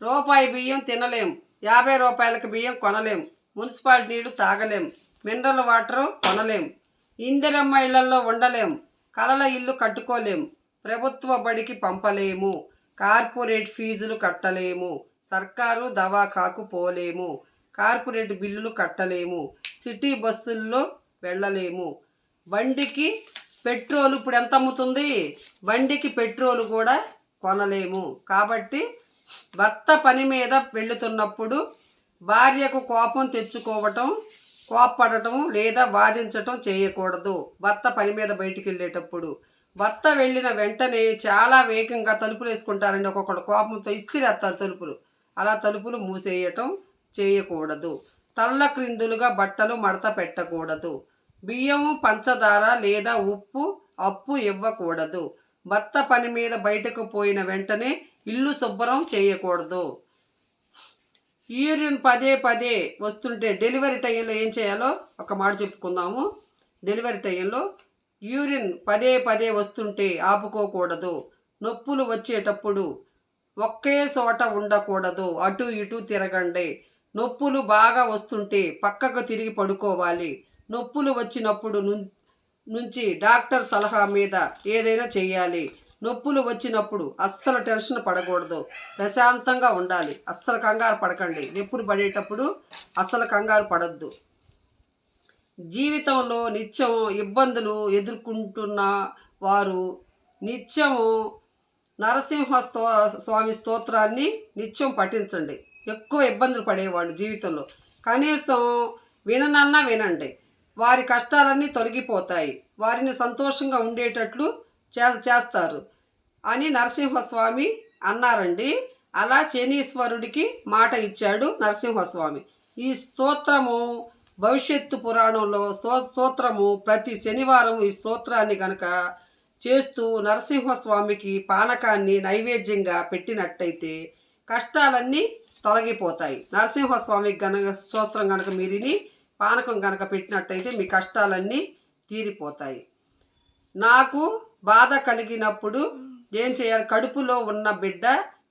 రూపాయి బియ్యం తినలేం, 50 రూపాయలకి బియ్యం కొనలేం, మున్సిపాలిటీ నీళ్లు తాగలేం, మినరల్ వాటర్ కొనలేం, ఇందిరమ్మ ఇళ్లలో ఉండలేం, కలల ఇల్లు కట్టుకోలేం, ప్రభుత్వ బడికి పంపలేము, కార్పొరేట్ ఫీజులు కట్టలేము, సర్కారు దవాఖాకు పోలేము, కార్పొరేట్ బిల్లులు కట్టలేము, సిటీ బస్సుల్లో వెళ్ళలేము, బండికి పెట్రోలు ఇప్పుడు ఎంత అమ్ముతుంది, బండికి పెట్రోలు కూడా కొనలేము. కాబట్టి భర్త పని మీద వెళుతున్నప్పుడు భార్యకు కోపం తెచ్చుకోవటం, కోప్పడటం లేదా బాధించటం చేయకూడదు. భర్త పని మీద బయటికి వెళ్ళేటప్పుడు భర్త వెళ్ళిన వెంటనే చాలా వేగంగా తలుపులు వేసుకుంటారండి. ఒక్కొక్కడు కోపంతో ఇస్తిరేస్తారు తలుపులు. అలా తలుపులు మూసేయటం చేయకూడదు. తల్ల క్రిందులుగా బట్టలు మడత పెట్టకూడదు. బియ్యం, పంచదార లేదా ఉప్పు అప్పు ఇవ్వకూడదు. భర్త పని మీద బయటకు పోయిన వెంటనే ఇల్లు శుభ్రం చేయకూడదు. యూరిన్ పదే పదే వస్తుంటే డెలివరీ టైంలో ఏం చేయాలో ఒక మాట చెప్పుకుందాము. డెలివరీ టైంలో యూరిన్ పదే పదే వస్తుంటే ఆపుకోకూడదు. నొప్పులు వచ్చేటప్పుడు ఒకే చోట ఉండకూడదు, అటు ఇటు తిరగండి. నొప్పులు బాగా వస్తుంటే పక్కకు తిరిగి పడుకోవాలి. నొప్పులు వచ్చినప్పుడు నుంచి డాక్టర్ సలహా మీద ఏదైనా చేయాలి. నొప్పులు వచ్చినప్పుడు అస్సలు టెన్షన్ పడకూడదు, ప్రశాంతంగా ఉండాలి. అస్సలు కంగారు పడకండి. నొప్పులు పడేటప్పుడు అస్సలు కంగారు పడద్దు. జీవితంలో నిత్యం ఇబ్బందులు ఎదుర్కొంటున్న వారు నిత్యము నరసింహ స్వామి స్తోత్రాన్ని నిత్యం పఠించండి. ఎక్కువ ఇబ్బందులు పడేవాళ్ళు జీవితంలో కనీసం విననన్నా వినండి. వారి కష్టాలన్నీ తొలగిపోతాయి, వారిని సంతోషంగా ఉండేటట్లు చేస్తారు అని నరసింహస్వామి అన్నారండి. అలా శనీశ్వరుడికి మాట ఇచ్చాడు నరసింహస్వామి. ఈ స్తోత్రము భవిష్యత్తు పురాణంలో స్తోత్రము ప్రతి శనివారం ఈ స్తోత్రాన్ని కనుక చేస్తూ నరసింహస్వామికి పానకాన్ని నైవేద్యంగా పెట్టినట్టయితే కష్టాలన్నీ తొలగిపోతాయి. నరసింహస్వామికి గనక స్తోత్రం కనుక మీరిని పానకం కనుక పెట్టినట్టయితే మీ కష్టాలన్నీ తీరిపోతాయి. నాకు బాధ కలిగినప్పుడు ఏం చేయాలి? కడుపులో ఉన్న బిడ్డ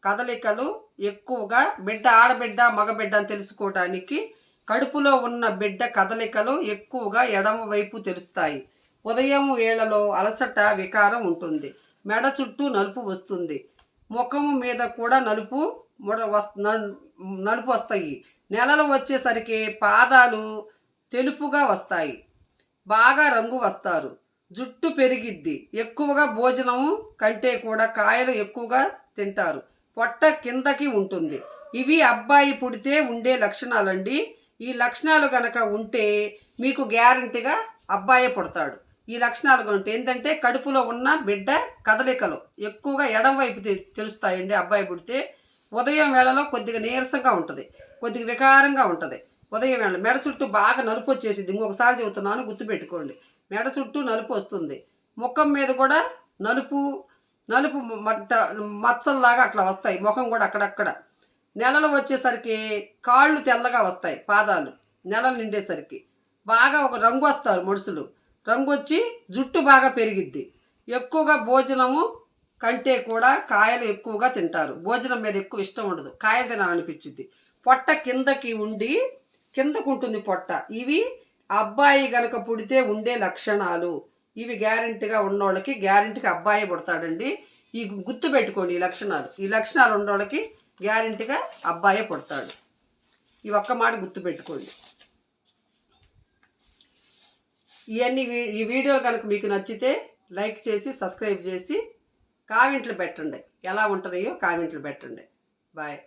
కదలికలు ఎక్కువగా, బిడ్డ ఆడబిడ్డ మగబిడ్డ అని తెలుసుకోవటానికి కడుపులో ఉన్న బిడ్డ కదలికలు ఎక్కువగా ఎడమ వైపు తెలుస్తాయి. ఉదయం వేళలో అలసట వికారం ఉంటుంది. మెడ చుట్టూ నలుపు వస్తుంది. ముఖము మీద కూడా నలుపు వస్తాయి. నెలలు వచ్చేసరికి పాదాలు తెలుపుగా వస్తాయి. బాగా రంగు వస్తారు. జుట్టు పెరిగిద్ది. ఎక్కువగా భోజనము కంటే కూడా కాయలు ఎక్కువగా తింటారు. పొట్ట కిందకి ఉంటుంది. ఇవి అబ్బాయి పుడితే ఉండే లక్షణాలండి. ఈ లక్షణాలు గనక ఉంటే మీకు గ్యారంటీగా అబ్బాయే పుడతాడు. ఈ లక్షణాలు ఉంటే ఏంటంటే కడుపులో ఉన్న బిడ్డ కదలికలు ఎక్కువగా ఎడం వైపు తెలుస్తాయండి. అబ్బాయి పుడితే ఉదయం వేళలో కొద్దిగా నీరసంగా ఉంటుంది, కొద్దిగా వికారంగా ఉంటుంది. ఉదయం వేళ మెడ చుట్టూ బాగా నలుపు వచ్చేసింది. ఇంకొకసారి చెబుతున్నాను, గుర్తుపెట్టుకోండి. మెడ చుట్టూ నలుపు వస్తుంది. ముఖం మీద కూడా నలుపు మచ్చల్లాగా అట్లా వస్తాయి. ముఖం కూడా అక్కడక్కడ. నెలలు వచ్చేసరికి కాళ్ళు తెల్లగా వస్తాయి. పాదాలు నెలలు నిండేసరికి బాగా ఒక రంగు వస్తారు మనుషులు. రంగు వచ్చి జుట్టు బాగా పెరిగిద్ది. ఎక్కువగా భోజనము కంటే కూడా కాయలు ఎక్కువగా తింటారు. భోజనం మీద ఎక్కువ ఇష్టం ఉండదు, కాయలు తినాలనిపించింది. పొట్ట కిందకి ఉండి కిందకు ఉంటుంది పొట్ట. ఇవి అబ్బాయి గనక పుడితే ఉండే లక్షణాలు. ఇవి గ్యారెంటీగా ఉన్నోళ్ళకి గ్యారెంటీగా అబ్బాయి పుడతాడండి. ఈ గుర్తు పెట్టుకోండి. ఈ లక్షణాలు ఉన్నోళ్ళకి గ్యారెంటీగా అబ్బాయే పుడతాడు. ఈ ఒక్క మాట గుర్తు పెట్టుకోండి. ఈ వీడియోలు కనుక మీకు నచ్చితే లైక్ చేసి సబ్స్క్రైబ్ చేసి కామెంట్లు పెట్టండి. ఎలా ఉంటున్నాయో కామెంట్లు పెట్టండి. బాయ్.